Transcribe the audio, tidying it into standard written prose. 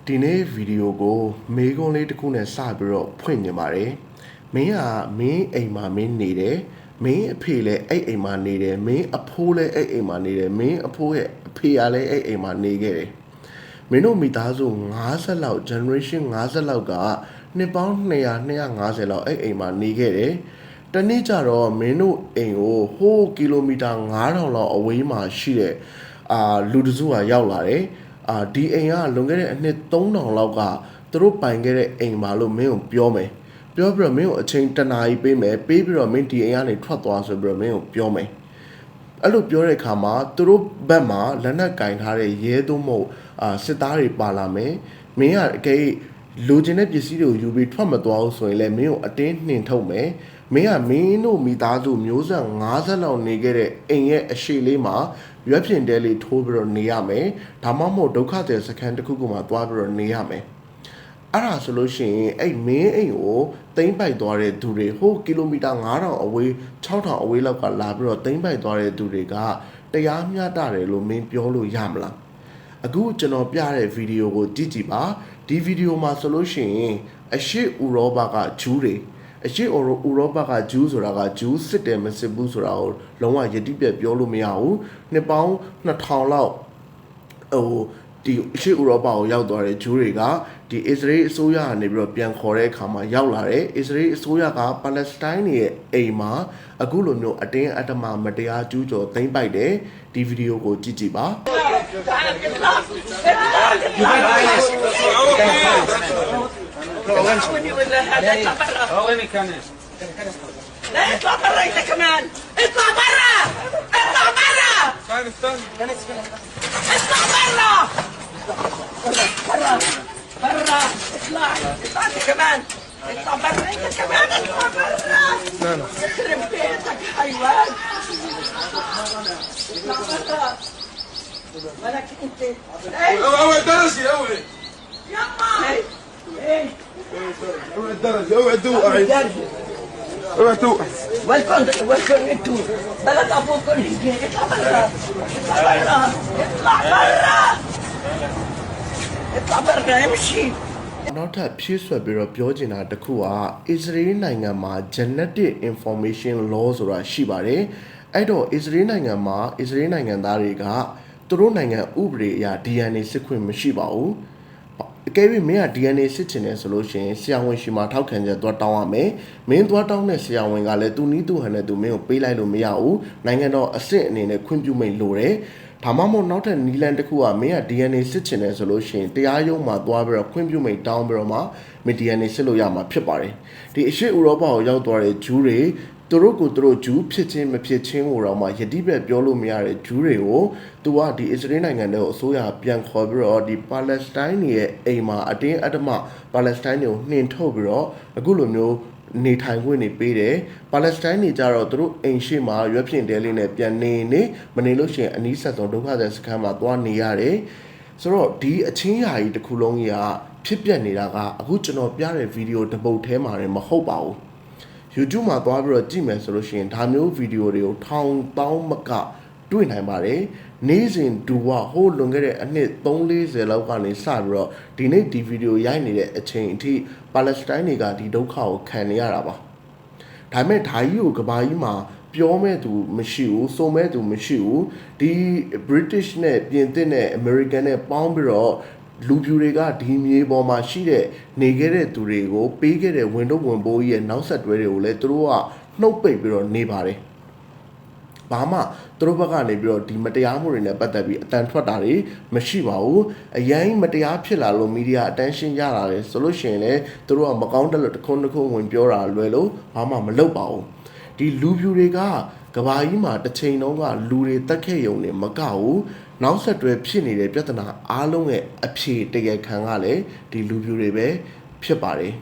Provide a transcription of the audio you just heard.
ဒီနေ့ဗီဒီယိုကိုမေးခွန်းလေးတစ်ခုနဲ့စပြီးတော့ဖွင့်နေပါတယ်မင်းကမင်းအိမ်မှာမင်းနေတယ်မင်းအဖေလည်းအဲ့အိမ်မှာနေတယ်မင်းအဖိုးလည်းအဲ့အိမ်မှာနေတယ်မင်းအဖိုးရဲ့အဖေကလည်းအဲ့အိမ်မှာနေခဲ့တယ်မင်းတို့မိသားစု50လောက် generation 50လောက်ကနှစ်ပေါင်း200 250လောက်အဲ့အိမ်မှာနေခဲ့တယ်တနေ့ကျတော့မင်းတို့အိမ်ကိုဟိုးကီလိုမီတာ9000လောက်အဝေးမှာရှိတဲ့လူတစုကရောက်လာတယ်ဒီအိမ်ကလွန်ခဲ့တဲ့အနှစ်3000လောက်ကသူတို့ပိုင်ခဲ့တဲ့အိမ်ပါလို့မင်းကိုပြောမယ်ပြောပြီးတော့မင်းကိုအချိန်တနာရီပေးမယ်ပေးပြီးတော့မင်းဒီအိမ်ကနေထွက်သွားဆိုပြီးတော့မင်းကိုပြောမယ်အဲ့လိုပြောတဲ့အခါမှာသူတို့ဘက်မှာလက်နက်ကင်ထားတဲ့ရဲသွမို့စစ်သားတွေပါလာမယ်မင်းကအကဲလိုချင်တဲ့ပစ္စည်းတွေကိုယူပြီးထွက်မသွားဘူးဆိုရင်လည်းမင်းကိုအတင်းနှင်ထုတ်မယ်မင်းကမင်းတို့မိသားစုမျိုးဆက်50လောက်နေခဲ့တဲ့အိမ်ရဲ့အရှိလေးမှာရွက်ဖြင်တဲလေးထိုးပြီးတော့နေရမယ်ဒါမှမဟုတ်ဒုက္ခသည်စခန်းတစ်ခုခုမှာသွားပြီးတော့နေရမယ်အဲ့ဒါဆိုလို့ရှိရင်အဲ့မင်းအိမ်ကိုသိမ်းပိုက်သွားတဲ့သူတွေဟိုကီလိုမီတာ9000အဝေး6000အဝေးလောက်ကလာပြီးတော့သိမ်းပိုက်သွားတဲ့သူတွေကတရားမျှတတယ်လို့မင်းပြောလို့ရမလားအခုကျွန်တော်ပြတဲ့ဗီဒီယိုကိုကြည့်ကြည့်ပါဒီဗီဒီယိုမှာဆိုလို့ရှိရင်အရှေ့ဥရောပကဂျူးတွေအရှေ့ဥရောပကဂျူးဆိုတာကဂျူးစစ်တယ်မစစ်ဘူးဆိုတာကိုလုံးဝယတိပြတ်ပြောလို့မရဘူးနှစ်ပေါင်း2000လောက်ဒီအရှေ့ဥရောပကိုရောက်သွားတဲ့ဂျူးတွေကဒီအစ္စရေးအစိုးရကနေပြီးတော့ပြန်ခေါ်တဲ့အခါမှာရောက်လာတယ်အစ္စရေးအစိုးရကပါလက်စတိုင်းရဲ့အိမ်မှာအခုလိုမျိုးအတင်းအဓမ္မမတရားကျူးကျော်သိမ်းပိုက်တယ်ဒီဗီဒီယိုကိုကြည့်ကြည့်ပါلا اطلع برا انت كمان اطلع برا اطلع برا اطلع برا برا برا اطلع انت كمان اطلع برا انت كمان اطلع برا يخرب بيتك حيوان اطلع برا مالك انت اوعى الدرج يا اولي يما ايه اوعى الدرج اوعى توقع اوعى توقع والكم انتوا بلد ابوكم هيك اطلع برا اطلع برا اطلع برا اطلع برا امشيနောက်ထပ်ဖြည့်ဆွတ်ပြီးတော့ပြောချင်တာတစ်ခုကအစ္စရေးနိုင်ငံမှာ genetic information law ဆိုတာရှိပါတယ်အဲ့တော့အစ္စရေးနိုင်ငံမှာအစ္စရေးနိုင်ငံသားတွေကသူတို့နိုင်ငံဥပဒေအရ DNA စစ်ခွင့်မရှိပါဘူးအကယ်၍မင်းက DNA စစ်ချင်တယ်ဆိုလို့ရှိရင်ဆရာဝန်ရှိမှထောက်ခံချက်သွားတောင်းရမယ်မင်းသွားတောင်းတဲ့ဆရာဝန်ကလည်းသူနီးသူဟန်နဲ့သူမင်းကိုပေးလိုက်လို့မရဘူးနိုင်ငံတော်အဆင့်အနေနဲ့ခွင့်ပြုမိန့်လိုတယ်ဒါမှမဟုတ်နောက်ထပ်နီလန်တစ်ခုကမင်းက DNA စစ်ချင်တယ်ဆိုလို့ရှိရင်တရားရုံးမှာသွားပြီးတော့ခွင့်ပြုမိန့်တောင်းပြီးတော့မှမင်း DNA စစ်လို့ရမှာဖြစ်ပါတယ်ဒီအရှေ့ဥရောပကိုရောက်သွားတဲ့ဂျူးတွေသူတို့ကိုသူတို့ဂျူးဖြစ်ချင်းမဖြစ်ချင်းကိုတော့မှယတိပြတ်ပြောလို့မရတဲ့ဂျူးတွေကိုသူကဒီအစ္စရေးနိုင်ငံတွေကိုအစိုးရပြန်ခေါ်ပြီးတော့ဒီပါလက်စတိုင်းတွေရဲ့အိမ်မှာအတင်းအဓမ္မပါလက်စတိုင်းတွေကိုနှင်ထုတ်ပြီးတော့အခုလိုမျိုးနေထိုင်ခွင့်နေပေးတယ်ပါလက်စတိုင်းတွေကြတော့သူတို့အိမ်ရှိမှာရွက်ဖြင့်တဲလေးနဲ့ပြန်နေမနေလို့ရှိရင်အနီးဆက်ဆုံးဒုက္ခသည်စခန်းမှာသွားနေရတယ်ဆိုတော့ဒီအချင်းရာကြီးတစ်ခုလုံးကြီးကဖြစ်ပျက်နေတာကအခုကျွန်တော်ပြတဲ့ဗီဒီယိုတစ်ပုဒ်ထဲမှာလည်းမဟုတ်ပါဘူး YouTube မှာသွားပြီးတော့ကြည့်မယ်ဆိုလို့ရှိရင်ဒါမျိုးဗီဒီယိုတွေကိုထောင်တောင်းမကတွေ့နိုင်ပါတယ်နေ့စဉ်ဒူဝဟိုးလွန်ခဲ့တဲ့အနှစ်3-40လောက်ကနေစပြီးတော့ဒီနေ့ဒီဗီဒီယိုရိုက်နေတဲ့အချိန်အထိပါလက်စတိုင်းတွေကဒီဒုက္ခကိုခံနေရတာပါဒါပေမဲ့ဓာကြီးကိုကဘာကြီးမှာပြောမဲ့သူမရှိဘူးစုံမဲ့သူမရှိဘူးဒီ British နဲ့ပြင်သစ်နဲ့ American နဲ့ပေါင်းပြီးတော့လူပြူတွေကဒီမြေပေါ်မှာရှိတဲ့နေခဲ့တဲ့သူတွေကိုပေးခဲ့တဲ့ဝင်တော့ဝင်ပိုးကြီးရဲ့နောက်ဆက်တွဲတွေကိုလည်းသူတို့ကနှုတ်ပိတ်ပြီးတော့နေပါတယ်။ဘာမှသူတို့ဘက်ကနေပြီးတော့ဒီမတရားမှုတွေနဲ့ပတ်သက်ပြီးအတန်ထွက်တာတွေမရှိပါဘူး။အရင်မတရားဖြစ်လာလို့မီဒီယာ attention ရလာတယ်ဆိုလို့ရှိရင်လည်းသူတို့ကမကောင်းတဲ့လို့တစ်ခုဝင်ပြောတာလွယ်လို့ဘာမှမလုပ်ပါဘူး။ဒီလူပြူတွေကကဘာကြီးမှာတစ်ချိန်လုံးကလူတွေတက်ခဲ့ရုံနဲ့မကဘူးနောက်ဆက်တွဲဖြစ်နေတဲ့ပြဿနာအားလုံးရဲ့အဖြေတကယ်ခံကလည်းဒီလူပြူတွေပဲဖြစ်ပါတယ်